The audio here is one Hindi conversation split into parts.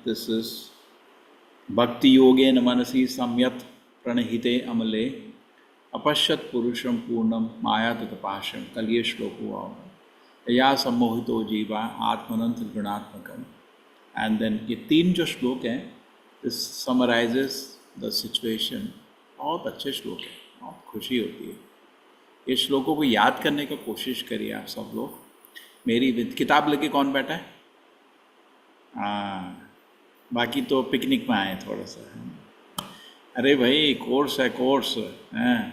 This is Bhakti Yogena Manasi Samyat Pranahite Amale Apashat Purusham Purnam Maya Tatapasham Kaliya Shloku Ya Sammohito Jiva Atmanant Gunatmakam. And then ये तीन जो श्लोक हैं, this summarizes the situation. बहुत अच्छे श्लोक हैं, बहुत खुशी होती है. ये श्लोकों को याद करने का कोशिश करिए आप सब लोग. मेरी किताब लेके कौन बैठा है? हाँ, बाकी तो पिकनिक में आए थोड़ा सा. अरे भाई कोर्स है, कोर्स है.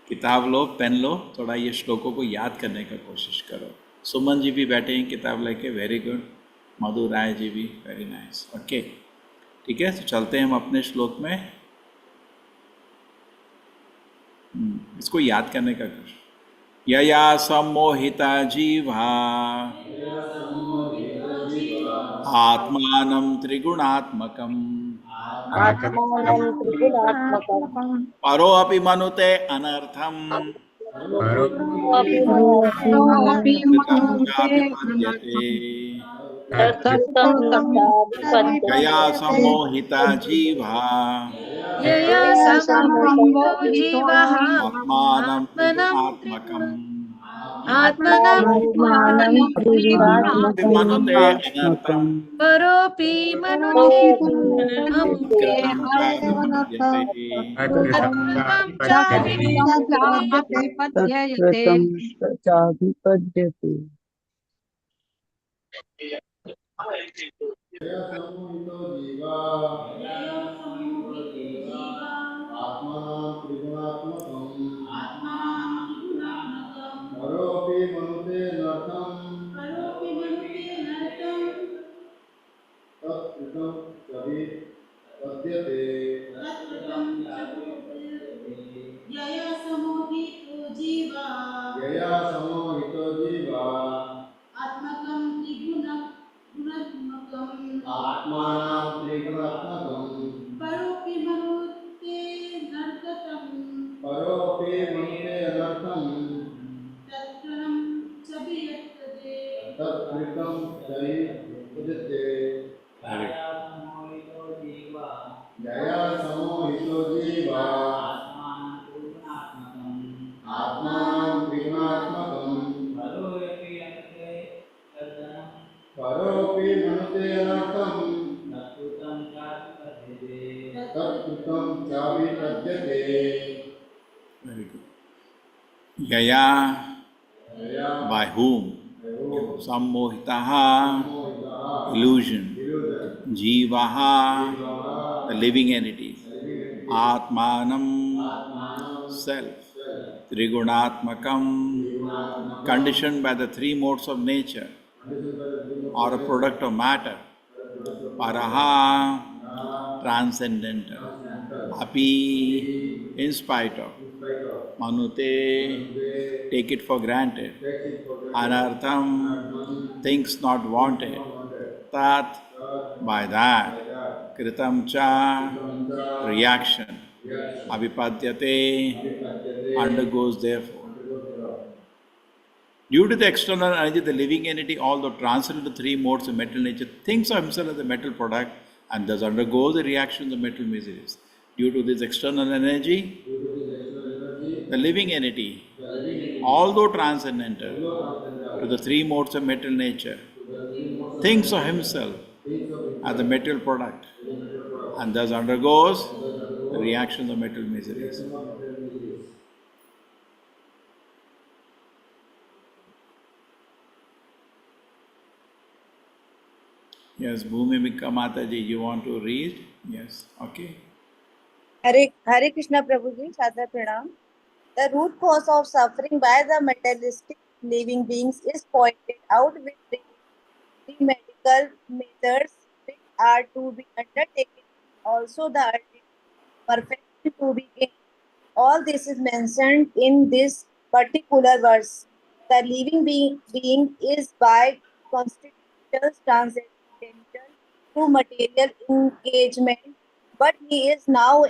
किताब लो, पेन लो, थोड़ा ये श्लोकों को याद करने का कोशिश करो. सुमन जी भी बैठे हैं किताब लेके, वेरी गुड. मधु राय जी भी, वेरी नाइस. ओके, ठीक है, तो चलते हैं हम अपने श्लोक में. इसको याद करने का कोशिश. यया सम्मोहिता जीवा आत्मानं त्रिगुणात्मकम् परोऽपि मनुते अनर्थम् कृतं चाभिपद्यते. यया सम्मोहिता जीवा आत्मानं त्रिगुणात्मकम् मनुते अनर्थम् परोपि मनुते कृतं चाभिपद्यते. समोहितो जीवा आत्मानं त्रिगुणात्मकम् परोऽपि मनुते नर्थम् तत्कृतं चाभिपद्यते. यया समोहितो जीवा आत्मानं त्रिगुणात्मकम् परोऽपि मनुते अनर्थम् तत्कृतं चाभिपद्यते. जया समोहितो जीवा आत्मानं त्रिगुणात्मकम् परोऽपि मनुते अनर्थम् तत्कृतं चाभिपद्यते. Very good. Yaya, by whom? Sammohitaha, illusion. Jivaha, the living entities. Atmanam, self. Trigunatmakam, conditioned by the three modes of nature or a product of matter. Paraha, transcendental. Api, in spite of. Manute, take it for granted. Anartham, things not wanted. Tat, by that. Kritam cha, reaction. Avipadyate, undergoes therefore. Due to the external energy, the living entity, although transcended the three modes of metal nature, thinks of himself as a metal product and thus undergoes the reaction of metal miseries. Due to this external energy, the living entity, although transcendental to the three modes of metal nature, thinks of himself as a metal product and thus undergoes the reaction of metal miseries. Yes, Bhumi Mikka Mataji, you want to read? Yes, okay. Hare Krishna Prabhuji, Sadhana Pranam. The root cause of suffering by the materialistic living beings is pointed out with the medical measures which are to be undertaken, also the ultimate perfection to be gained. All this is mentioned in this particular verse. The living being is by constitution transcendental to material engagement, but he is now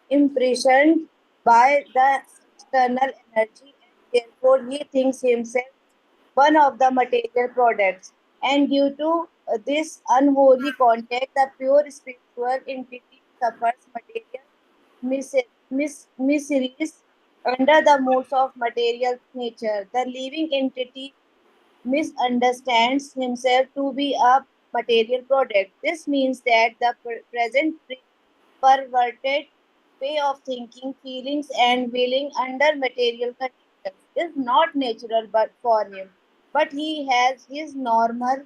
imprisoned by the external energy, and therefore he thinks himself one of the material products, and due to this unholy contact, the pure spiritual entity suffers material miseries under the moods of material nature. The living entity misunderstands himself to be a material product. This means that the present perverted way of thinking, feelings, and willing under material conditions is not natural but for him. But he has his normal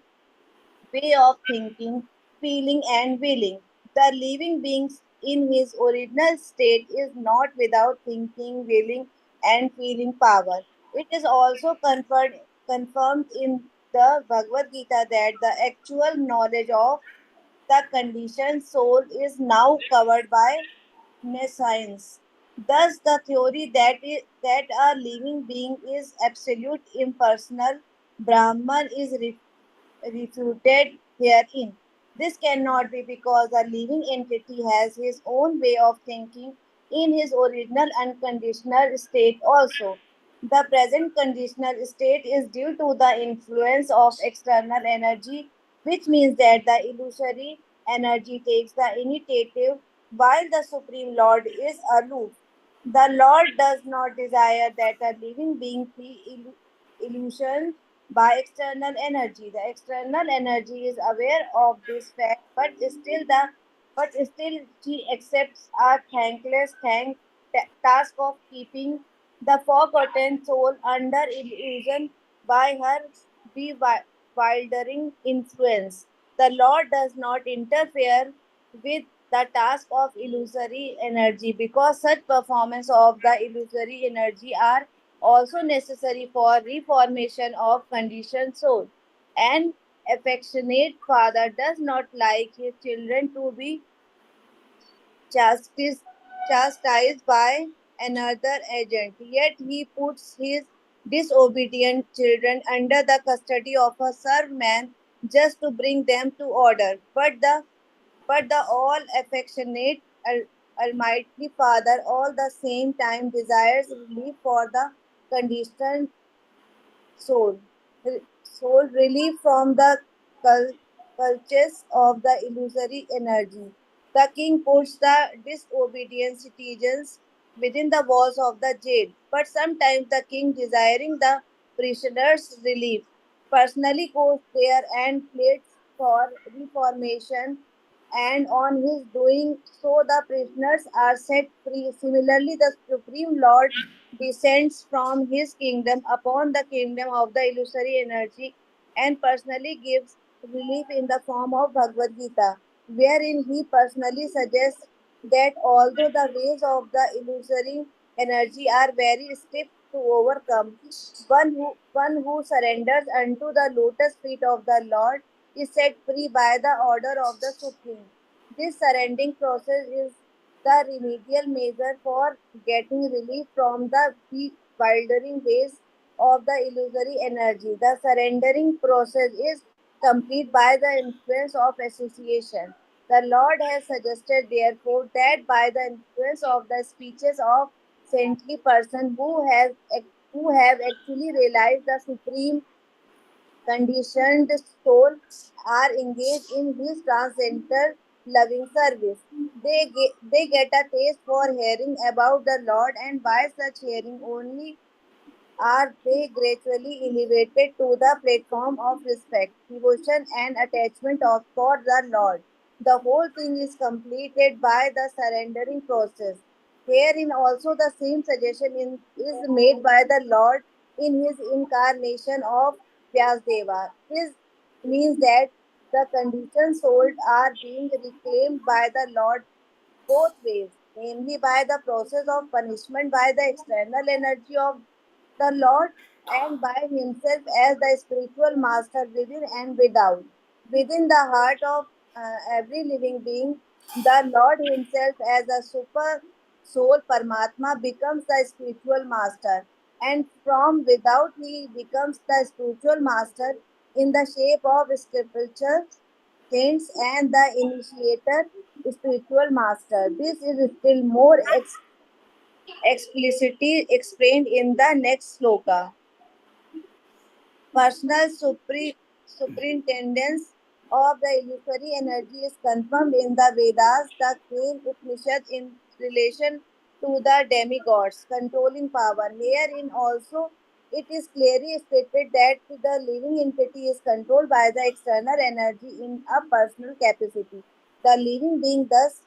way of thinking, feeling, and willing. The living beings in his original state is not without thinking, willing, and feeling power. It is also confirmed in the Bhagavad Gita that the actual knowledge of the conditioned soul is now covered by nescience. Thus, the theory that a living being is absolute impersonal Brahman is refuted herein. This cannot be because a living entity has his own way of thinking in his original unconditional state also. The present conditional state is due to the influence of external energy, which means that the illusory energy takes the initiative while the Supreme Lord is aloof. The Lord does not desire that a living being feel illusion by external energy. The external energy is aware of this fact, but still she accepts a thankless task of keeping the forgotten soul under illusion by her bewildering influence. The Lord does not interfere with the task of illusory energy because such performance of the illusory energy are also necessary for reformation of conditioned soul. An affectionate father does not like his children to be chastised, chastised by another agent, yet he puts his disobedient children under the custody of a servant just to bring them to order. But the all affectionate Almighty Father all the same time desires relief for the conditioned soul. Soul relief from the cul- clutches of the illusory energy. The king puts the disobedient citizens within the walls of the jail, but sometimes the king, desiring the prisoners' relief, personally goes there and pleads for reformation, and on his doing so, the prisoners are set free. Similarly, the Supreme Lord descends from his kingdom upon the kingdom of the illusory energy and personally gives relief in the form of Bhagavad Gita, wherein he personally suggests that although the ways of the illusory energy are very stiff to overcome, one who surrenders unto the lotus feet of the Lord is set free by the order of the Supreme. This surrendering process is the remedial measure for getting relief from the bewildering ways of the illusory energy. The surrendering process is complete by the influence of association. The Lord has suggested, therefore, that by the influence of the speeches of saintly person who have actually realized the supreme conditioned soul are engaged in his transcendental loving service. They get a taste for hearing about the Lord, and by such hearing only are they gradually elevated to the platform of respect, devotion, and attachment for the Lord. The whole thing is completed by the surrendering process. Herein also the same suggestion is made by the Lord in his incarnation of Vyasdeva. This means that the conditioned souls are being reclaimed by the Lord both ways, namely by the process of punishment by the external energy of the Lord and by himself as the spiritual master within and without. Within the heart of every living being, the Lord himself as a super soul Paramatma becomes the spiritual master, and from without he becomes the spiritual master in the shape of spiritual saints and the initiator spiritual master. This is still more explicitly explained in the next sloka. Personal superintendence of the illusory energy is confirmed in the Vedas, the same Upanishad in relation to the demigods controlling power. Herein also it is clearly stated that the living entity is controlled by the external energy in a personal capacity. The living being thus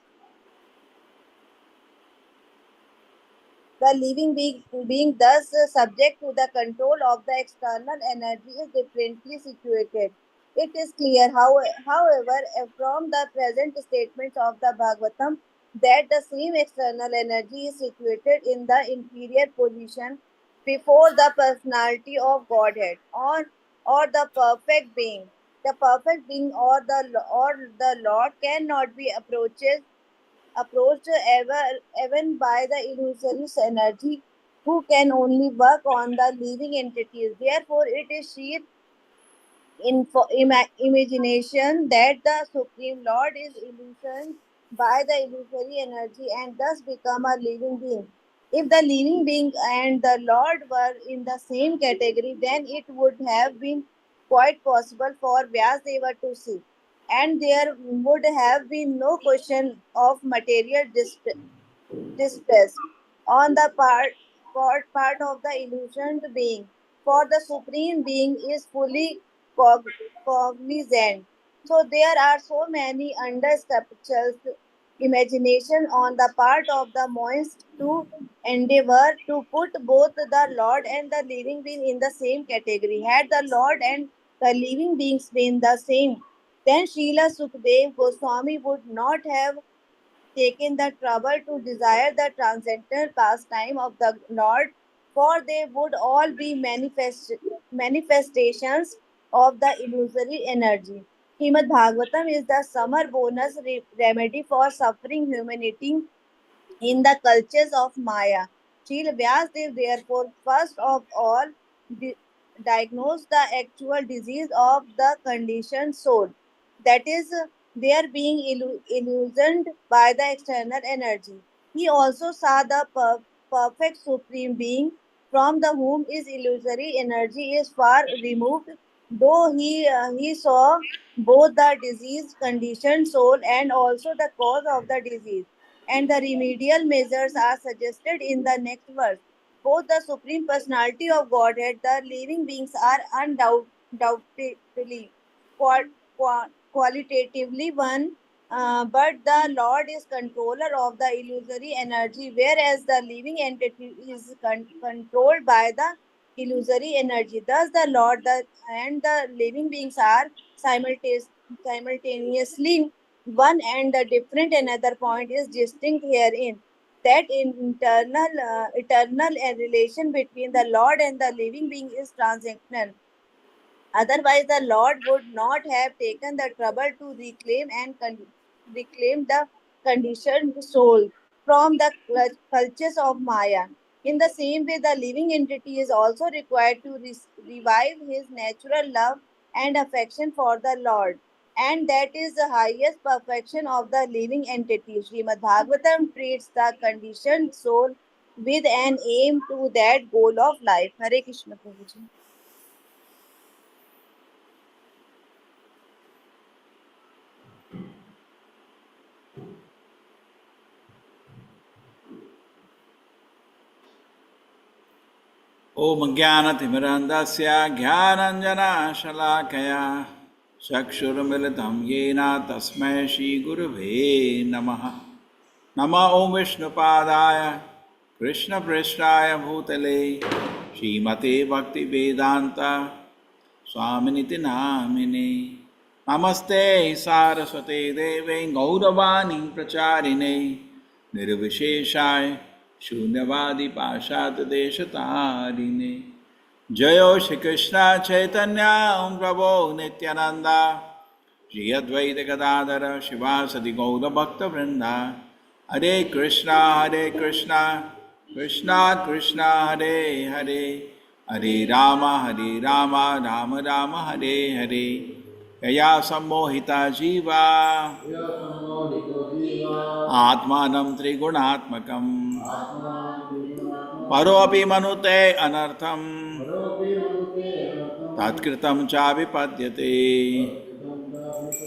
being thus subject to the control of the external energy is differently situated. It is clear, however, from the present statements of the Bhagavatam that the same external energy is situated in the inferior position before the personality of Godhead or the perfect being. The perfect being or the Lord cannot be approached even by the illusory energy who can only work on the living entities. Therefore, it is sheer imagination that the Supreme Lord is illusioned by the illusory energy and thus become a living being. If the living being and the Lord were in the same category, then it would have been quite possible for Vyasdeva to see, and there would have been no question of material distress on the part of the illusioned being, for the supreme being is fully cog- cognizant. So there are so many under-sculptures imagination on the part of the monist to endeavor to put both the Lord and the living being in the same category. Had the Lord and the living beings been the same, then Srila Sukdev Goswami would not have taken the trouble to desire the transcendental pastime of the Lord, for they would all be manifestations of the illusory energy. Srimad Bhagavatam is the summer bonus remedy for suffering humanity in the cultures of Maya. Srila Vyasdev therefore first of all di- diagnosed the actual disease of the conditioned soul, that is, they are being illusioned by the external energy. He also saw the perfect supreme being from the whom his illusory energy is far removed, though he saw both the disease conditioned soul and also the cause of the disease, and the remedial measures are suggested in the next verse. Both the Supreme Personality of Godhead, the living beings, are undoubtedly qualitatively one, but the Lord is controller of the illusory energy, whereas the living entity is controlled by the illusory energy. Thus, the and the living beings are simultaneously one, and the different another point is distinct herein that in eternal relation between the Lord and the living being is transactional. Otherwise, the Lord would not have taken the trouble to reclaim the conditioned soul from the cultures of Maya. In the same way, the living entity is also required to revive his natural love and affection for the Lord. And that is the highest perfection of the living entity. Srimad Bhagavatam treats the conditioned soul with an aim to that goal of life. Hare Krishna Prabhuji. ॐ ज्ञानतिमिरन्दस्य ज्ञानञ्जनशलाकया चक्षुर्मिलितं येन तस्मै श्रीगुरुवे नमः। नमः ॐ विष्णुपादाय कृष्णपृष्ठाय भूतले श्रीमते भक्तिवेदान्त स्वामिनिति नामिने। नमस्ते सारस्वते देवे गौरवाणी प्रचारिणे निर्विशेषाय शून्यवादी पाशातदेशतारिणे। जयो श्री कृष्ण चैतन्य प्रभो नित्यानंदा श्री अद्वैत गदाधर शिवासदि गौरभक्तवृंदा। हरे कृष्णा कृष्णा कृष्णा हरे हरे, हरे राम राम राम हरे हरे। यया सम्मोहिता जीवा सम्मोहितो जीवा आत्मानं त्रिगुणात्मकम् आत्मानं परोऽपि मनुते अनर्थम् परोऽपि मनुते अनर्थं तत्कृतं च विपद्यते। तत्कृतं च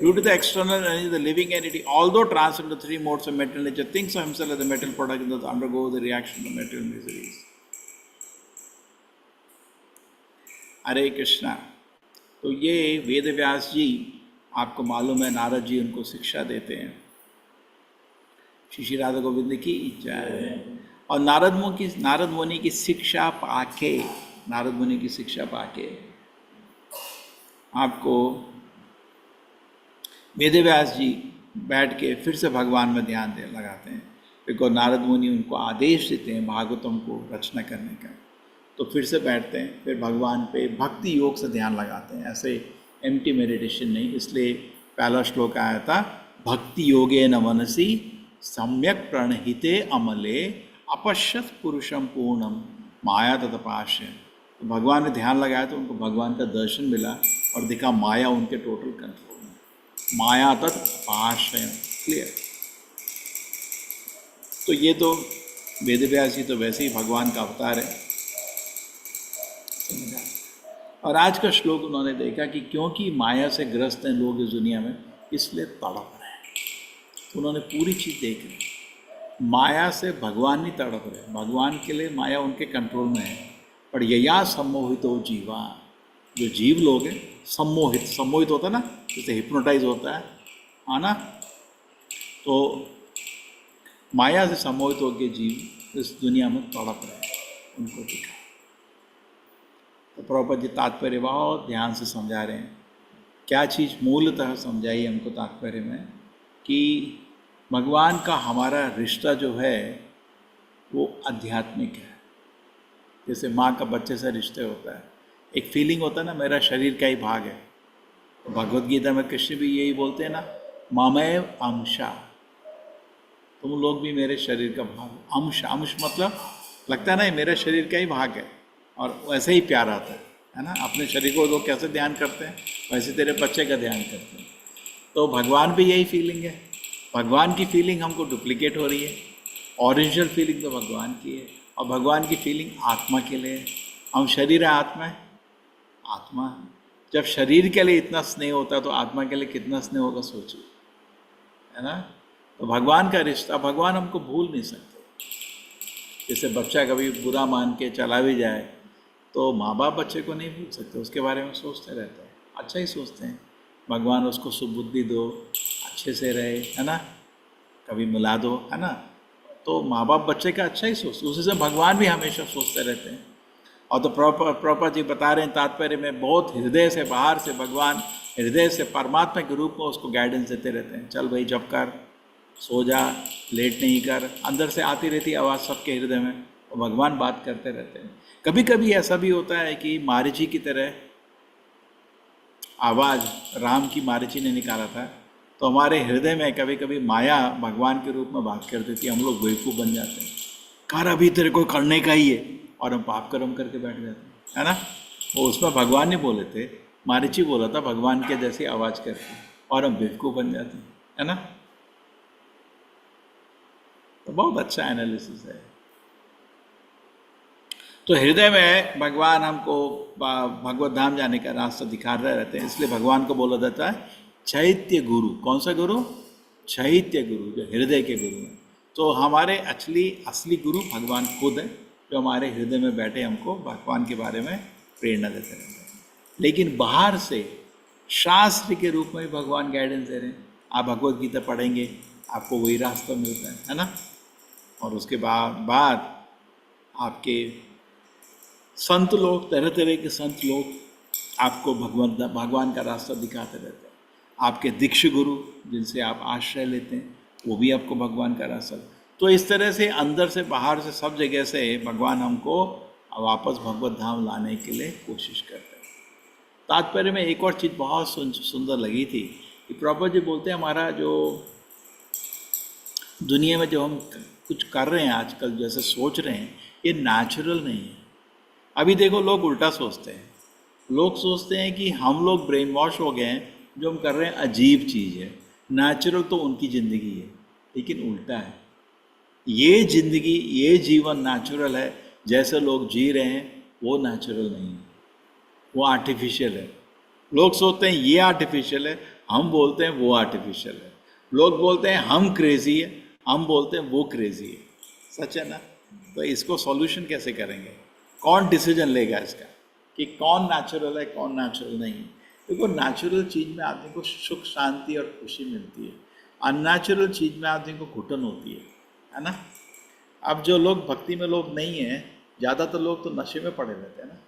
Due to the external energy, the living entity, although transcended the three modes of material nature, thinks of himself as the material product and thus undergoes the reaction of material miseries. हरे कृष्णा। तो ये वेद व्यास जी, आपको मालूम है नारद जी उनको शिक्षा देते हैं। श्री राधा गोविंद की जय। और नारद मुनि की शिक्षा पाके आपको वेद व्यास जी बैठ के फिर से भगवान में ध्यान लगाते हैं, बिकॉज नारद मुनि उनको आदेश देते हैं भागवतम को रचना करने का। तो फिर से बैठते हैं, फिर भगवान पे भक्ति योग से ध्यान लगाते हैं, ऐसे एम्प्टी मेडिटेशन नहीं। इसलिए पहला श्लोक आया था, भक्ति योगे न मनसी सम्यक प्रणहिते अमले अपश्यत पुरुषम पूर्णम माया ततपाश्य। तो भगवान ने ध्यान लगाया तो उनको भगवान का दर्शन मिला और दिखा माया उनके टोटल कंट्रोल में, माया तत्पाश्य। क्लियर। तो ये तो वेद व्यास जी तो वैसे ही भगवान का अवतार है। और आज का श्लोक उन्होंने देखा कि क्योंकि माया से ग्रस्त हैं लोग इस दुनिया में, इसलिए तड़प रहे हैं। तो उन्होंने पूरी चीज़ देख ली, माया से भगवान नहीं तड़प रहे, भगवान के लिए माया उनके कंट्रोल में है। पर यया सम्मोहित हो जीवा, जो जीव लोग हैं सम्मोहित होता है ना, जैसे हिप्नोटाइज होता है ना। तो माया से सम्मोहित होकर जीव इस दुनिया में तड़प रहे हैं, उनको दिखा। तो प्रभुपाद जी तात्पर्य बहुत ध्यान से समझा रहे हैं। क्या चीज़ मूलतः समझाई हमको तात्पर्य में, कि भगवान का हमारा रिश्ता जो है वो आध्यात्मिक है। जैसे माँ का बच्चे से रिश्ते होता है, एक फीलिंग होता है ना, मेरा शरीर का ही भाग है। तो भगवद गीता में कृष्ण भी यही बोलते हैं ना, ममैव अंशा, तुम लोग भी मेरे शरीर का भाग। अंश मतलब लगता है ना, ये मेरे शरीर का ही भाग है। और वैसे ही प्यार आता है ना। अपने शरीर को लोग कैसे ध्यान करते हैं, वैसे तेरे बच्चे का ध्यान करते हैं। तो भगवान भी यही फीलिंग है। भगवान की फीलिंग हमको डुप्लीकेट हो रही है, ओरिजिनल फीलिंग तो भगवान की है। और भगवान की फीलिंग आत्मा के लिए है। हम शरीर है, आत्मा है। आत्मा जब शरीर के लिए इतना स्नेह होता है तो आत्मा के लिए कितना स्नेह होगा, सोचिए, है ना। तो भगवान का रिश्ता, भगवान हमको भूल नहीं सकते। जैसे बच्चा कभी बुरा मान के चला भी जाए तो माँ बाप बच्चे को नहीं भूल सकते, उसके बारे में सोचते रहते हैं, अच्छा ही सोचते हैं। भगवान उसको सुबुद्धि दो, अच्छे से रहे, है ना, कभी मिला दो, है ना। तो माँ बाप बच्चे का अच्छा ही सोचते, उसी से भगवान भी हमेशा सोचते रहते हैं। और तो प्रॉपर जी बता रहे हैं तात्पर्य में, बहुत हृदय से, बाहर से भगवान हृदय से परमात्मा के रूप में उसको गाइडेंस देते रहते हैं। चल भाई जप कर, सो जा, लेट नहीं कर। अंदर से आती रहती है आवाज़ सबके हृदय में, और भगवान बात करते रहते हैं। कभी कभी ऐसा भी होता है कि मारीची की तरह आवाज़ राम की मारीची ने निकाला था, तो हमारे हृदय में कभी कभी माया भगवान के रूप में बात कर देती है। हम लोग बेवकूफ़ बन जाते हैं, कर अभी तेरे को करने का ही है, और हम पाप कर्म करके बैठ जाते हैं, है ना। वो उसमें भगवान नहीं बोले थे, मारीची बोला था भगवान के जैसी आवाज़ करके, और हम बेवकूफ़ बन जाते हैं, है ना। तो बहुत अच्छा एनालिसिस है। तो हृदय में भगवान हमको भगवत धाम जाने का रास्ता दिखा रहे रहते हैं। इसलिए भगवान को बोला जाता है चैत्य गुरु। कौन सा गुरु? चैत्य गुरु, जो हृदय के गुरु हैं। तो हमारे असली गुरु भगवान खुद है, जो हमारे हृदय में बैठे हमको भगवान के बारे में प्रेरणा देते रहते हैं। लेकिन बाहर से शास्त्र के रूप में भगवान गाइडेंस दे रहे हैं। आप भगवद गीता पढ़ेंगे, आपको वही रास्ता मिलता है ना। और उसके बाद आपके संत लोग, तरह तरह के संत लोग आपको भगवान का रास्ता दिखाते रहते हैं। आपके दीक्ष गुरु जिनसे आप आश्रय लेते हैं, वो भी आपको भगवान का रास्ता। तो इस तरह से अंदर से बाहर से सब जगह से भगवान हमको वापस भगवत धाम लाने के लिए कोशिश करते हैं। तात्पर्य में एक और चीज़ बहुत सुंदर लगी थी कि प्रभुपाद जी बोलते हैं, हमारा जो दुनिया में जो हम कुछ कर रहे हैं आजकल, जैसे सोच रहे हैं, ये नेचुरल नहीं है। अभी देखो, लोग उल्टा सोचते हैं। लोग सोचते हैं कि हम लोग ब्रेन वॉश हो गए हैं, जो हम कर रहे हैं अजीब चीज़ है, नेचुरल तो उनकी ज़िंदगी है। लेकिन उल्टा है, ये ज़िंदगी, ये जीवन नेचुरल है। जैसे लोग जी रहे हैं वो नेचुरल नहीं है, वो आर्टिफिशियल है। लोग सोचते हैं ये आर्टिफिशियल है, हम बोलते हैं वो आर्टिफिशियल है, लोग बोलते हैं हम क्रेजी है, हम बोलते हैं वो क्रेजी है। सच है ना? तो इसको सॉल्यूशन कैसे करेंगे? कौन डिसीजन लेगा इसका कि कौन नेचुरल है कौन नेचुरल नहीं है? देखो, नेचुरल चीज़ में आदमी को सुख शांति और खुशी मिलती है, अननेचुरल चीज़ में आदमी को घुटन होती है ना? अब जो लोग भक्ति में लोग नहीं हैं, ज़्यादातर लोग तो नशे में पड़े रहते हैं ना।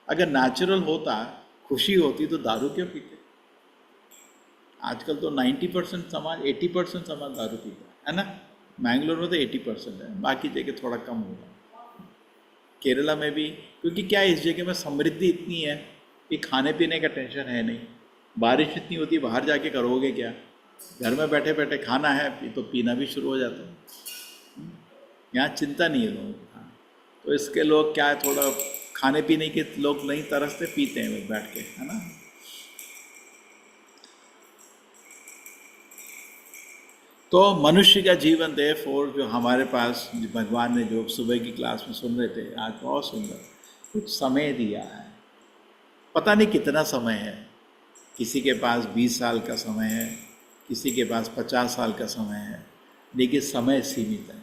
अगर नेचुरल होता, खुशी होती, तो दारू क्यों पीते? आजकल तो 90% समाज 80% समाज दारू पीता है ना? मैंगलोर में तो 80% है, बाकी जगह थोड़ा कम होगा, केरला में भी। क्योंकि क्या इस जगह में समृद्धि इतनी है कि खाने पीने का टेंशन है नहीं, बारिश इतनी होती है, बाहर जाके करोगे क्या? घर में बैठे बैठे खाना है तो पीना भी शुरू हो जाता है। यहाँ चिंता नहीं है लोगों को। हाँ, तो इसके लोग क्या है, थोड़ा खाने पीने के लोग नहीं तरसते, पीते हैं बैठ के, है ना? तो मनुष्य का जीवन देयरफॉर जो हमारे पास भगवान ने जो सुबह की क्लास में सुन रहे थे, आज बहुत सुंदर कुछ समय दिया है। पता नहीं कितना समय है, किसी के पास 20 साल का समय है, किसी के पास 50 साल का समय है, लेकिन समय सीमित है।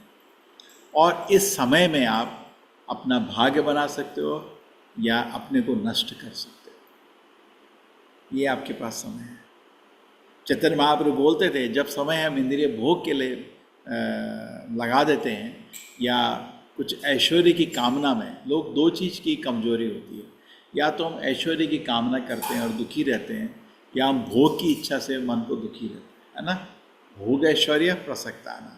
और इस समय में आप अपना भाग्य बना सकते हो या अपने को नष्ट कर सकते हो, ये आपके पास समय है। चैतन्य महाप्रभु बोलते थे, जब समय हम इंद्रिय भोग के लिए लगा देते हैं या कुछ ऐश्वर्य की कामना में, लोग दो चीज़ की कमजोरी होती है, या तो हम ऐश्वर्य की कामना करते हैं और दुखी रहते हैं, या हम भोग की इच्छा से मन को दुखी रहते हैं, है ना? भोग ऐश्वर्य प्रसक्ताना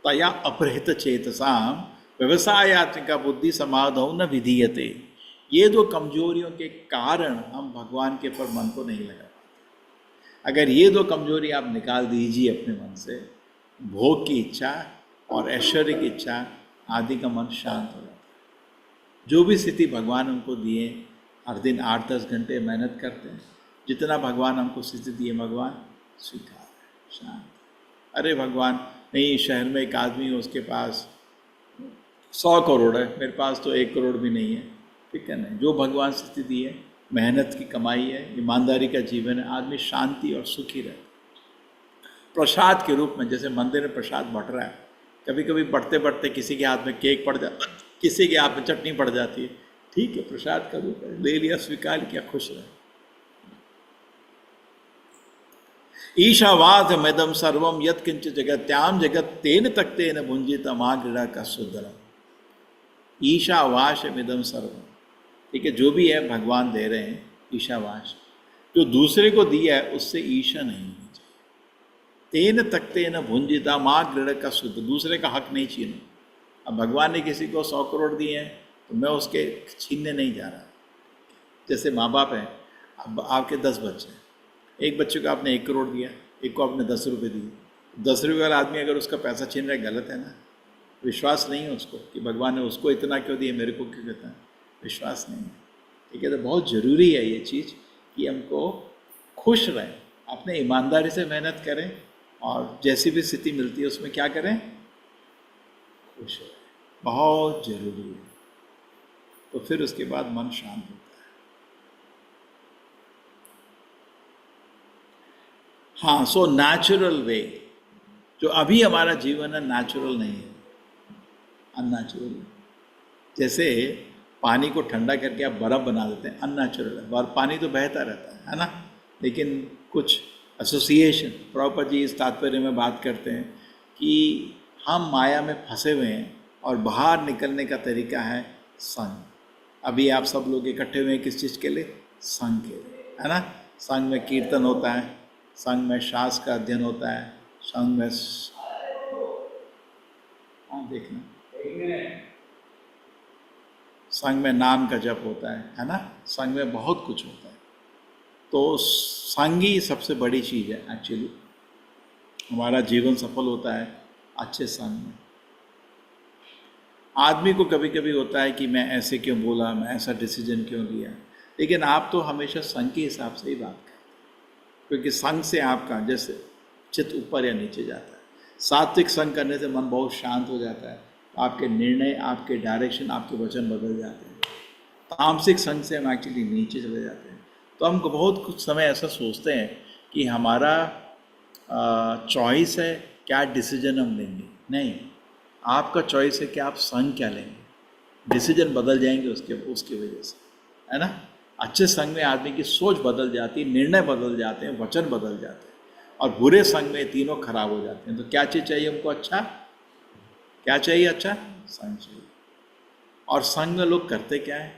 तया अपहृत चेतसाम व्यवसायात्मिका बुद्धि समाधौ न विधीयते। ये दो कमजोरियों के कारण हम भगवान के पर मन को नहीं लगा पाते। अगर ये दो कमजोरी आप निकाल दीजिए अपने मन से, भोग की इच्छा और ऐश्वर्य की इच्छा आदि का मन शांत हो जाता है। जो भी स्थिति भगवान हमको दिए, हर दिन 8-10 घंटे मेहनत करते हैं, जितना भगवान हमको स्थिति दिए भगवान स्वीकार, शांत। अरे भगवान, नहीं, शहर में एक आदमी है, उसके पास 100 करोड़ है, मेरे पास तो 1 करोड़ भी नहीं है, ठीक है ना? जो भगवान स्थिति दी है, मेहनत की कमाई है, ईमानदारी का जीवन है, आदमी शांति और सुखी रहता। प्रसाद के रूप में, जैसे मंदिर में प्रसाद बट रहा है, कभी कभी बढ़ते बढ़ते किसी के हाथ में केक पड़ जाता, किसी के हाथ में चटनी पड़ जाती है, ठीक है, प्रसाद का रूप है, ले लिया, स्वीकार किया, खुश रहे। ईशावाद मेदम सर्वम यत किंच जगत्याम जगत तेन तकते न भुंजित माग्रह का सुंदरम। ईशावास मिदम सर्वम, ठीक है, जो भी है भगवान दे रहे हैं, ईशावास। जो दूसरे को दिया है उससे ईर्ष्या नहीं होनी चाहिए। तेन तकते न भुंजिता माग्रह का शुद्ध, दूसरे का हक नहीं छीनो। अब भगवान ने किसी को 100 करोड़ दिए हैं तो मैं उसके छीनने नहीं जा रहा। जैसे माँ बाप हैं, अब आपके 10 बच्चे हैं, एक बच्चे को आपने 1 करोड़ दिया, एक को आपने 10 रुपये दिए, 10 रुपये वाला आदमी अगर उसका पैसा छीन रहा है, गलत है ना? विश्वास नहीं है उसको कि भगवान ने उसको इतना क्यों दिया, मेरे को क्यों देता है, विश्वास नहीं है, ठीक है? तो बहुत ज़रूरी है ये चीज़ कि हमको खुश रहें, अपने ईमानदारी से मेहनत करें, और जैसी भी स्थिति मिलती है उसमें क्या करें, खुश रहें, बहुत ज़रूरी है। तो फिर उसके बाद मन शांत होता है। हाँ, सो नेचुरल वे, जो अभी हमारा जीवन है, नेचुरल नहीं है, अननेचुरल है। जैसे पानी को ठंडा करके आप बर्फ़ बना देते हैं, अननेचुरल है, और पानी तो बहता रहता है ना? लेकिन कुछ एसोसिएशन, प्रभुपाद जी इस तात्पर्य में बात करते हैं कि हम माया में फंसे हुए हैं और बाहर निकलने का तरीका है संग। अभी आप सब लोग इकट्ठे हुए हैं किस चीज़ के लिए? संग के लिए, है ना? संग में कीर्तन होता है, संग में शास्त्र का अध्ययन होता है, संग में देखना, संग में नाम का जप होता है ना? संग में बहुत कुछ होता है। तो संग ही सबसे बड़ी चीज़ है एक्चुअली। हमारा जीवन सफल होता है अच्छे संग में। आदमी को कभी कभी होता है कि मैं ऐसे क्यों बोला, मैं ऐसा डिसीजन क्यों लिया, लेकिन आप तो हमेशा संग के हिसाब से ही बात करते हैं, क्योंकि संग से आपका जैसे चित्त ऊपर या नीचे जाता है। सात्विक संग करने से मन बहुत शांत हो जाता है, आपके निर्णय, आपके डायरेक्शन, आपके वचन बदल जाते हैं। तामसिक संग से हम एक्चुअली नीचे चले जाते हैं। तो हम बहुत कुछ समय ऐसा सोचते हैं कि हमारा चॉइस है क्या डिसीजन हम लेंगे, नहीं, आपका चॉइस है कि आप संग क्या लेंगे। डिसीजन बदल जाएंगे उसकी वजह से, है ना। अच्छे संग में आदमी की सोच बदल जाती है, निर्णय बदल जाते हैं, वचन बदल जाते हैं, और बुरे संग में तीनों खराब हो जाते हैं। तो क्या चीज़ चाहिए हमको? अच्छा, क्या चाहिए? अच्छा संग चाहिए। और संग में लोग करते क्या है?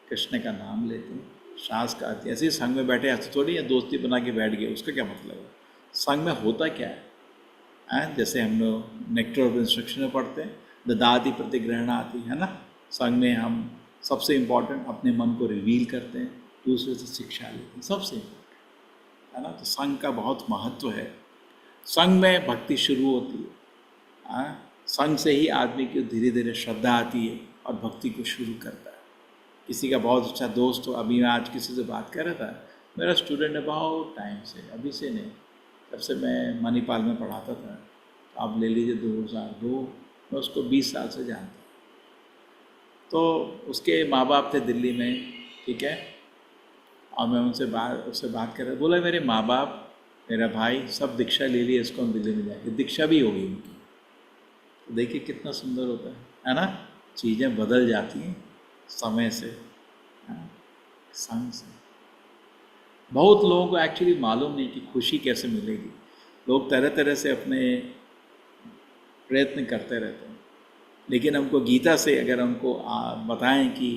कृष्ण का नाम लेते हैं, श्वास का आती है। ऐसे ही संग में बैठे ऐसे थोड़ी है दोस्ती बना के बैठ गए, उसका क्या मतलब है? संग में होता क्या है? जैसे हम लोग नेक्टर ऑफ इंस्ट्रक्शन में पढ़ते हैं, ददाति प्रतिग्रहण आती है ना। संग में हम सबसे इम्पॉर्टेंट अपने मन को रिवील करते हैं, दूसरे से शिक्षा लेते हैं, सबसे इम्पोर्टेंट, है ना। तो संग का बहुत महत्व है। संग में भक्ति शुरू होती है, संग से ही आदमी की धीरे धीरे श्रद्धा आती है और भक्ति को शुरू करता है। किसी का बहुत अच्छा दोस्त हो, अभी मैं आज किसी से बात कर रहा था, मेरा स्टूडेंट है बहुत टाइम से, अभी से नहीं, जब से मैं मणिपाल में पढ़ाता था, तो आप ले लीजिए 2002, मैं उसको 20 साल से जानता हूँ। तो उसके माँ बाप थे दिल्ली में, ठीक है, और मैं उससे बात कर रहा, बोला मेरे माँ बाप, मेरा भाई सब दीक्षा ले लिए, इसको हम दिल्ली में जाके दीक्षा भी होगी उनकी। तो देखिए कितना सुंदर होता है ना। चीज़ें बदल जाती हैं समय से, संग से। बहुत लोगों को एक्चुअली मालूम नहीं कि खुशी कैसे मिलेगी। लोग तरह तरह से अपने प्रयत्न करते रहते हैं, लेकिन हमको गीता से अगर हमको बताएं कि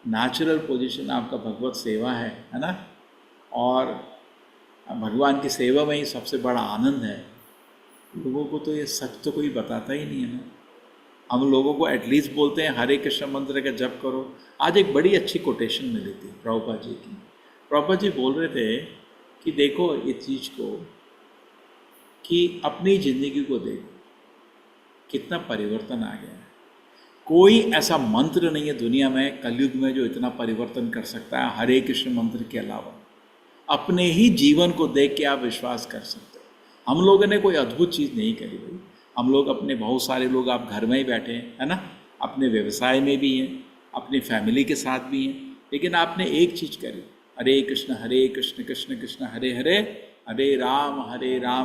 नेचुरल पोजीशन आपका भगवत सेवा है ना, और भगवान की सेवा में ही सबसे बड़ा आनंद है, लोगों को तो ये सच तो कोई बताता ही नहीं है ना। हम लोगों को एटलीस्ट बोलते हैं हरे कृष्ण मंत्र का जप करो। आज एक बड़ी अच्छी कोटेशन मिली थी प्रभुपाद जी की। प्रभुपाद जी बोल रहे थे कि देखो इस चीज़ को, कि अपनी ज़िंदगी को देखो कितना परिवर्तन आ गया है। कोई ऐसा मंत्र नहीं है दुनिया में, कलयुग में, जो इतना परिवर्तन कर सकता है हरे कृष्ण मंत्र के अलावा। अपने ही जीवन को देख के आप विश्वास कर सकते हो। हम लोगों ने कोई अद्भुत चीज़ नहीं करी भाई। हम लोग अपने, बहुत सारे लोग आप घर में ही बैठे हैं, है ना, अपने व्यवसाय में भी हैं, अपनी फैमिली के साथ भी हैं, लेकिन आपने एक चीज़ करी, हरे कृष्ण कृष्ण कृष्ण हरे हरे, हरे राम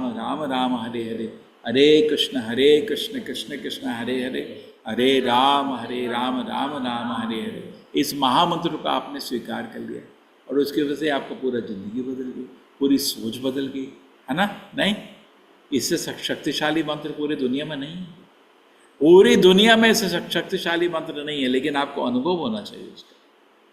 राम राम हरे हरे, हरे कृष्ण कृष्ण कृष्ण हरे हरे, हरे राम राम राम हरे हरे। इस महामंत्र को आपने स्वीकार कर लिया, और उसकी वजह से आपका पूरा ज़िंदगी बदल गई, पूरी सोच बदल गई, है ना। नहीं, इससे शक्तिशाली मंत्र पूरी दुनिया में नहीं है। पूरी दुनिया में इससे शक्तिशाली मंत्र नहीं है, लेकिन आपको अनुभव होना चाहिए उसका।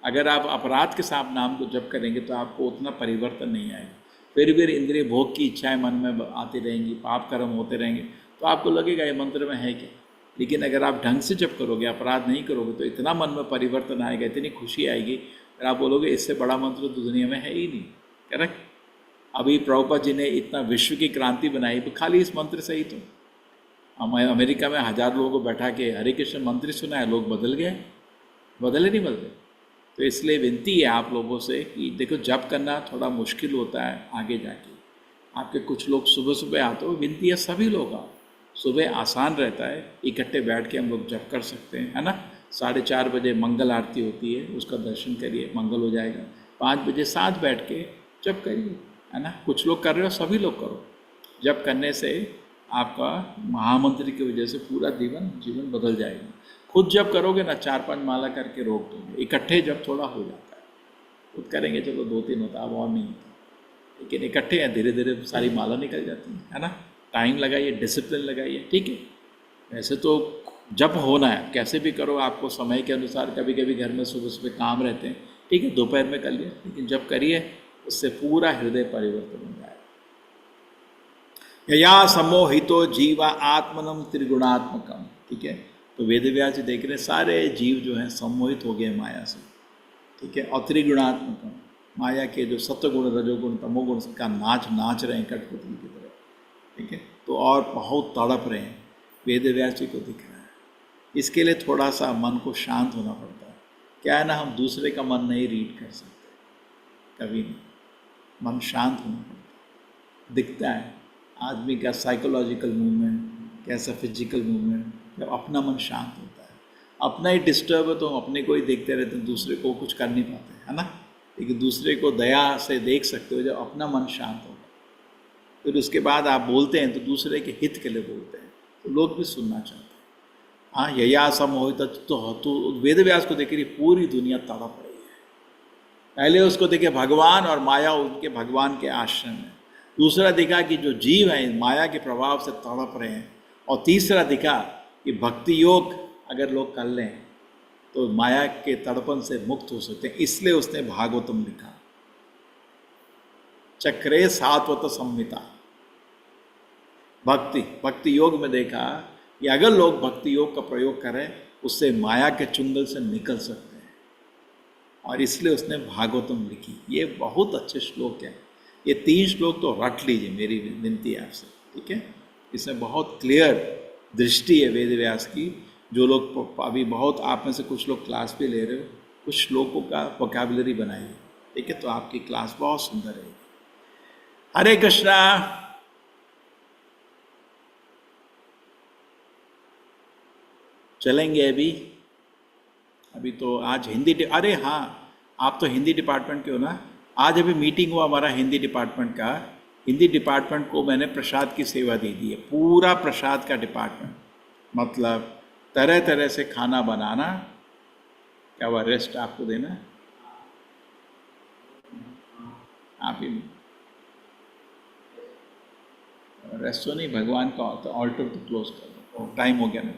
अगर आप अपराध के साथ नाम को जप करेंगे तो आपको उतना परिवर्तन नहीं आएगा। फिर इंद्रिय भोग की इच्छाएं मन में आती रहेंगी, पाप कर्म होते रहेंगे, तो आपको लगेगा ये मंत्र में है क्या। लेकिन अगर आप ढंग से जप करोगे, अपराध नहीं करोगे, तो इतना मन में परिवर्तन आएगा, इतनी खुशी आएगी, फिर आप बोलोगे इससे बड़ा मंत्र तो दुनिया में है ही नहीं। करेक्ट। अभी प्रभुपाद जी ने इतना विश्व की क्रांति बनाई खाली इस मंत्र से ही। तो अमेरिका में 1000 लोगों को बैठा के हरे कृष्ण मंत्र सुना है, लोग बदल गए, बदले नहीं बदले। तो इसलिए विनती है आप लोगों से कि देखो जप करना थोड़ा मुश्किल होता है आगे जाके। आपके कुछ लोग सुबह सुबह आते हो, विनती है सभी लोग आओ। सुबह आसान रहता है, इकट्ठे बैठ के हम लोग जप कर सकते हैं, है ना। 4:30 बजे मंगल आरती होती है, उसका दर्शन करिए, मंगल हो जाएगा। 5 बजे साथ बैठ के जप करिए, है ना। कुछ लोग कर रहे हो, सभी लोग करो। जप करने से आपका महामंत्र की वजह से पूरा जीवन बदल जाएगा। खुद जब करोगे ना, 4-5 माला करके रोक दोगे। इकट्ठे जब थोड़ा हो जाता है, खुद करेंगे चलो 2-3 होता, अब और नहीं होता, लेकिन इकट्ठे हैं, धीरे धीरे सारी माला निकल जाती है ना। टाइम लगाइए, डिसिप्लिन लगाइए, ठीक है। वैसे तो जब होना है कैसे भी करो, आपको समय के अनुसार। कभी कभी घर में सुबह सुबह काम रहते हैं, ठीक है, दोपहर में कर लिया, लेकिन जब करिए उससे पूरा हृदय परिवर्तन हो जाएगा। या सम्मोहितो जीवा आत्मनम त्रिगुणात्मकम, ठीक है। तो वेदव्यास जी देख रहे हैं सारे जीव जो हैं सम्मोहित हो गए माया से, ठीक है। और त्रिगुणात्मकम, माया के जो सत्वगुण, रजोगुण, तमोगुण का नाच रहे हैं कठपुतली की तरह, ठीक है। तो और बहुत तड़प रहे हैं, वेदव्यास जी को दिख रहा है। इसके लिए थोड़ा सा मन को शांत होना पड़ता है। क्या है ना, हम दूसरे का मन नहीं रीड कर सकते कभी नहीं, मन शांत होना पड़ता है। दिखता है आदमी का साइकोलॉजिकल मूवमेंट कैसा, फिजिकल मूवमेंट, जब अपना मन शांत होता है। अपना ही डिस्टर्ब है तो हम अपने को ही देखते रहते हैं, दूसरे को कुछ कर नहीं पाते, है ना। लेकिन दूसरे को दया से देख सकते हो जब अपना मन शांत होगा। फिर उसके बाद आप बोलते हैं तो दूसरे के हित के लिए बोलते हैं, तो लोग भी सुनना चाहते हैं। हाँ, यया समोहित तो वेद व्यास को देखिए पूरी दुनिया तड़प रही है। पहले उसको देखे भगवान और माया उनके भगवान के आश्रम में, दूसरा दिखा कि जो जीव हैं माया के प्रभाव से तड़प रहे हैं, और तीसरा दिखा कि भक्ति योग अगर लोग कर लें तो माया के तड़पन से मुक्त हो सकते हैं। इसलिए उसने भागवतम लिखा, चक्रे सात्वत संहिता। भक्ति योग में देखा कि अगर लोग भक्ति योग का प्रयोग करें उससे माया के चुंगल से निकल सकते हैं, और इसलिए उसने भागवतम लिखी। ये बहुत अच्छे श्लोक हैं, ये 3 श्लोक तो रट लीजिए, मेरी विनती है आपसे, ठीक है। इसमें बहुत क्लियर दृष्टि है वेद व्यास की। जो लोग अभी बहुत, आप में से कुछ लोग क्लास भी ले रहे हो, कुछ श्लोकों का वोकैबुलरी बनाइए, ठीक है, तो आपकी क्लास बहुत सुंदर रहेगी। हरे कृष्णा। चलेंगे अभी तो आज हिंदी अरे हाँ, आप तो हिंदी डिपार्टमेंट के हो ना। आज अभी मीटिंग हुआ हमारा हिंदी डिपार्टमेंट का। हिंदी डिपार्टमेंट को मैंने प्रसाद की सेवा दे दी है, पूरा प्रसाद का डिपार्टमेंट, मतलब तरह तरह से खाना बनाना, क्या हुआ, रेस्ट आपको देना, आप ही रेस्ट तो नहीं, भगवान का तो ऑल्टर तो क्लोज कर दो, टाइम हो गया ना।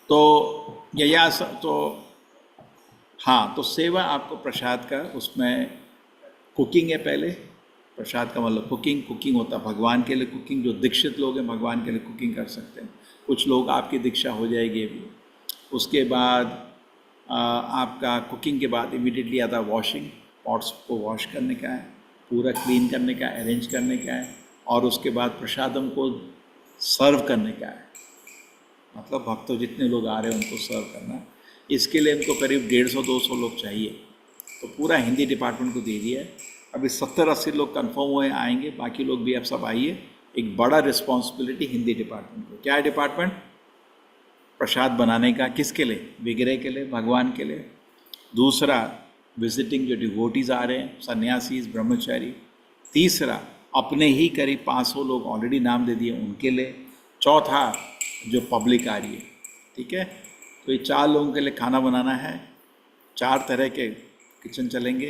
तो यया तो हाँ, तो सेवा आपको प्रसाद का, उसमें कुकिंग है पहले। प्रसाद का मतलब कुकिंग होता है भगवान के लिए कुकिंग। जो दीक्षित लोग हैं भगवान के लिए कुकिंग कर सकते हैं, कुछ लोग आपकी दीक्षा हो जाएगी अभी। उसके बाद आपका कुकिंग के बाद इमीडिएटली आता है वॉशिंग, पॉट्स को वॉश करने का है, पूरा क्लीन करने का, अरेंज करने का है, और उसके बाद प्रसादम को सर्व करने का है, मतलब भक्तों जितने लोग आ रहे हैं उनको सर्व करना। इसके लिए इनको करीब 150-200 लोग चाहिए, तो पूरा हिंदी डिपार्टमेंट को दे दिया है। अभी 70-80 लोग कंफर्म हुए आएंगे, बाकी लोग भी अब सब आइए। एक बड़ा रिस्पॉन्सिबिलिटी हिंदी डिपार्टमेंट को। क्या है डिपार्टमेंट? प्रसाद बनाने का। किसके लिए? विग्रह के लिए, भगवान के लिए। दूसरा, विजिटिंग जो डिवोटीज आ रहे हैं, सन्यासीज, ब्रह्मचारी। तीसरा, अपने ही करीब 500 लोग ऑलरेडी नाम दे दिए, उनके लिए। चौथा, जो पब्लिक आ रही है, ठीक है। तो ये 4 लोगों के लिए खाना बनाना है, 4 तरह के किचन चलेंगे।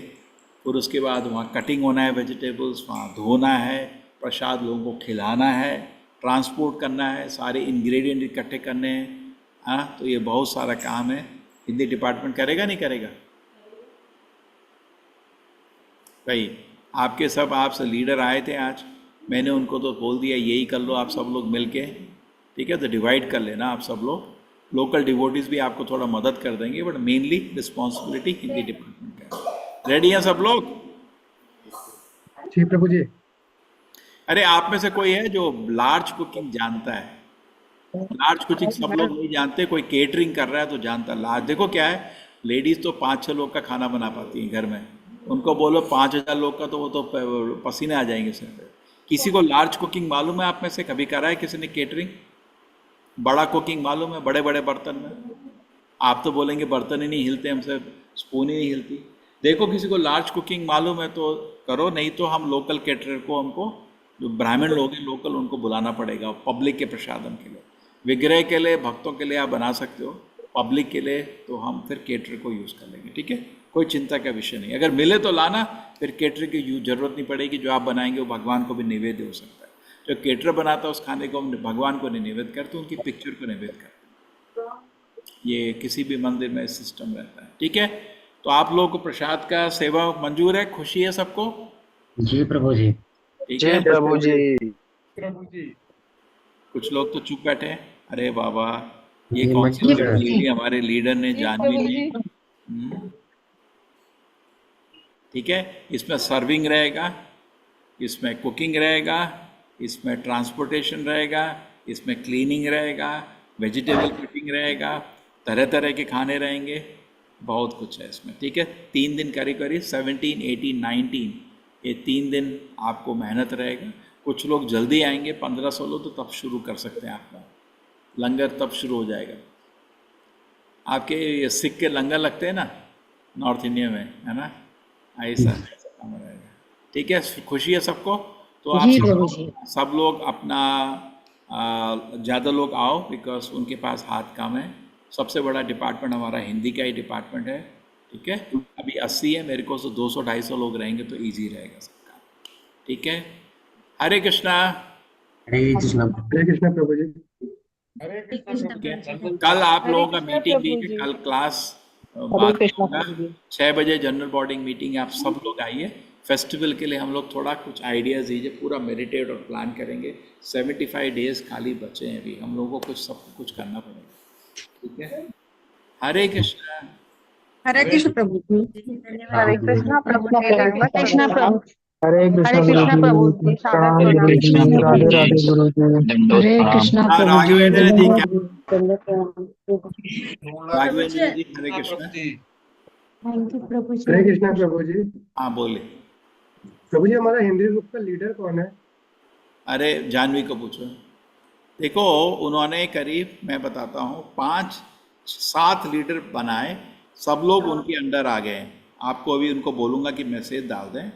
फिर उसके बाद वहाँ कटिंग होना है वेजिटेबल्स, वहाँ धोना है, प्रसाद लोगों को खिलाना है, ट्रांसपोर्ट करना है, सारे इंग्रेडिएंट इकट्ठे करने हैं। हाँ, तो ये बहुत सारा काम है। हिंदी डिपार्टमेंट करेगा नहीं करेगा भाई? आपके सब आपसे लीडर आए थे आज, मैंने उनको तो बोल दिया यही कर लो आप सब लोग मिलके, ठीक है। तो डिवाइड कर लेना आप सब लोग। लोकल डिवोटीज भी आपको थोड़ा मदद कर देंगे, but mainly responsibility Hindi department का। रेडी हैं सब लोग? जी प्रभु जी। अरे आप में से कोई है जो लार्ज कुकिंग जानता है? लार्ज कुकिंग सब लोग नहीं जानते, कोई केटरिंग कर रहा है तो जानता है। लार्ज देखो क्या है, लेडीज तो 5-6 लोग का खाना बना पाती हैं घर में, उनको बोलो 5000 लोग का तो वो तो पसीने आ जाएंगे सर पे। किसी को लार्ज कुकिंग मालूम है आप में से? कभी करा है किसी ने केटरिंग? बड़ा कुकिंग मालूम है, बड़े बड़े बर्तन में? आप तो बोलेंगे बर्तन ही नहीं हिलते हमसे, स्पून ही नहीं हिलती। देखो किसी को लार्ज कुकिंग मालूम है तो करो, नहीं तो हम लोकल केटरर को, हमको जो ब्राह्मण लोग हैं लोकल, उनको बुलाना पड़ेगा पब्लिक के प्रसादम के लिए। विग्रह के लिए, भक्तों के लिए आप बना सकते हो, पब्लिक के लिए तो हम फिर केटरर को यूज़ कर लेंगे, ठीक है। कोई चिंता का विषय नहीं। अगर मिले तो लाना, फिर केटरर की जरूरत नहीं पड़ेगी। जो आप बनाएंगे वो भगवान को भी निवेद्य हो सकता है। जो केटरर बनाता है उस खाने को हम भगवान को नहीं निवेद्य करते, उनकी पिक्चर को निवेद्य करते। ये किसी भी मंदिर में सिस्टम रहता है, ठीक है। तो आप लोगों को प्रसाद का सेवा मंजूर है? खुशी है सबको? जी प्रभु जी। ठीक है प्रभु जी। प्रभु जी। कुछ लोग तो चुप बैठे हैं। अरे बाबा, ये जी, कौन सी मंजूर गिफ्ट है। ले ली हमारे लीडर ने, जानवी ने? ठीक है। इसमें सर्विंग रहेगा, इसमें कुकिंग रहेगा, इसमें ट्रांसपोर्टेशन रहेगा, इसमें क्लीनिंग रहेगा, वेजिटेबल कटिंग रहेगा, तरह तरह के खाने रहेंगे, बहुत कुछ है इसमें, ठीक है। 3 दिन करीब करीब 17, 18, 19 ये 3 दिन आपको मेहनत रहेगा। कुछ लोग जल्दी आएंगे, 15-16 तो तब शुरू कर सकते हैं आपका लंगर, तब शुरू हो जाएगा। आपके ये सिख के लंगर लगते हैं ना नॉर्थ इंडिया में, है ना, ऐसा काम रहेगा। ठीक है, खुशी है सबको? तो आप जी सब प्रभु लोग जी। सब लोग अपना ज़्यादा लोग आओ, बिकॉज उनके पास हाथ कम है। सबसे बड़ा डिपार्टमेंट हमारा हिंदी का ही डिपार्टमेंट है, ठीक है। अभी 80 है, मेरे को तो 200-250 लोग रहेंगे तो इजी रहेगा सबका, ठीक है। हरे कृष्णा। हरे कृष्णा प्रभु जी। हरे कृष्ण ठीक है, प्रभु जी। कल आप हरे लोगों का कृष्णा मीटिंग नहीं प्रभु है, जी। कल क्लास हरे बाद कृष्णा होगा। प्रभु जी। 6 बजे जनरल बॉडिंग मीटिंग है, आप सब लोग आइए। फेस्टिवल के लिए हम लोग थोड़ा कुछ आइडियाज़ दीजिए, पूरा मेडिटेट और प्लान करेंगे। 75 डेज खाली बचे हैं अभी, हम लोगों को सब कुछ करना पड़ेगा, ठीक है। हरे कृष्णा। हरे कृष्ण प्रभु जी। हरे कृष्णा प्रभु जी, दंडवत कृष्णा प्रभु। हरे कृष्णा हरे कृष्णा प्रभु गुरु जी। जी, सादर प्रणाम प्रणाम। गुरु जी। राधे राधे गुरु जी। हरे कृष्णा प्रभु जी। राघवेंद्र जी क्या? प्रभु राघवेंद्र जी हरे कृष्णा। जी। थैंक यू प्रभु जी। हरे कृष्णा प्रभु जी। हाँ बोले। प्रभु जी, हमारा हिंदी ग्रुप का लीडर कौन है? अरे जानवी को पूछो। देखो, उन्होंने करीब, मैं बताता हूँ, 5-7 लीडर बनाए, सब लोग उनके अंडर आ गए। आपको अभी उनको बोलूँगा कि मैसेज डाल दें,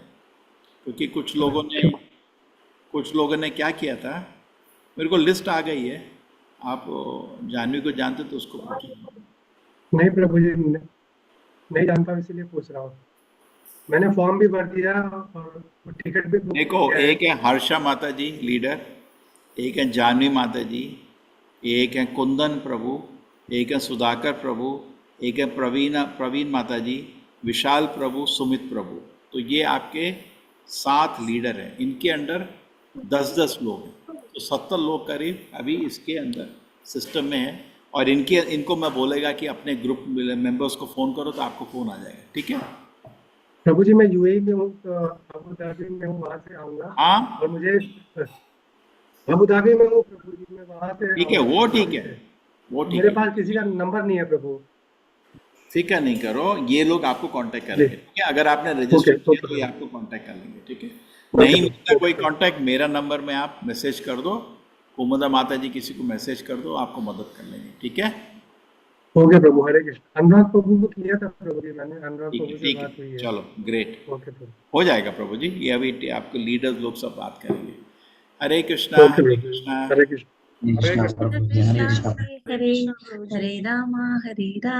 क्योंकि कुछ लोगों ने क्या किया था, मेरे को लिस्ट आ गई है। आप जानवी को जानते तो उसको पूछो। नहीं प्रभु जी, नहीं जानता हूँ, इसीलिए पूछ रहा हूँ। मैंने फॉर्म भी भर दिया और टिकट भी बुक देखो, किया है। एक है हर्षा माता जी लीडर, एक है जानवी माता जी, एक है कुंदन प्रभु, एक है सुधाकर प्रभु, एक है प्रवीण माता जी, विशाल प्रभु, सुमित प्रभु। तो ये आपके 7 लीडर हैं। इनके अंडर 10-10 लोग हैं, तो 70 लोग करीब अभी इसके अंदर सिस्टम में है। और इनको मैं बोलेगा कि अपने ग्रुप मेंबर्स को फ़ोन करो, तो आपको फ़ोन आ जाएगा, ठीक है। प्रभु जी, मैं यूएई में हूँ, तो अबू धाबी में हूँ, वहाँ से आऊँगा। हाँ और मुझे अबू धाबी में हूँ प्रभु जी, मैं वहाँ से ठीक है, आऊँगा वो ठीक दिल्ली है, से। वो ठीक मेरे है। पास किसी का नंबर नहीं है प्रभु। फिक्र नहीं करो, ये लोग आपको कांटेक्ट जी। करेंगे, ठीक है। अगर आपने रजिस्टर ओके किया ओके तो ये प्रभु। आपको कांटेक्ट कर लेंगे, ठीक है। ओके नहीं मिलता प्रभु। कोई ओके कांटेक्ट, मेरा नंबर में आप मैसेज कर दो, कुमुदा माता जी किसी को मैसेज कर दो, आपको मदद कर लेंगे, ठीक है। ओके प्रभु। हरे कृष्ण। अनुराग प्रभु को किया था प्रभु जी, मैंने अनुराग ठीक है, प्रभु से ठीक है, बात हुई है। चलो ग्रेट, ओके प्रभु। हो जाएगा प्रभु जी। ये अभी आपके लीडर्स लोग सब बात करेंगे। हरे कृष्णा, ओके हरे प्रभु। कृष्णा। हरे कृष्ण। हरे कृष्ण हरे कृष्णा हरे हरे रामा हरे राम।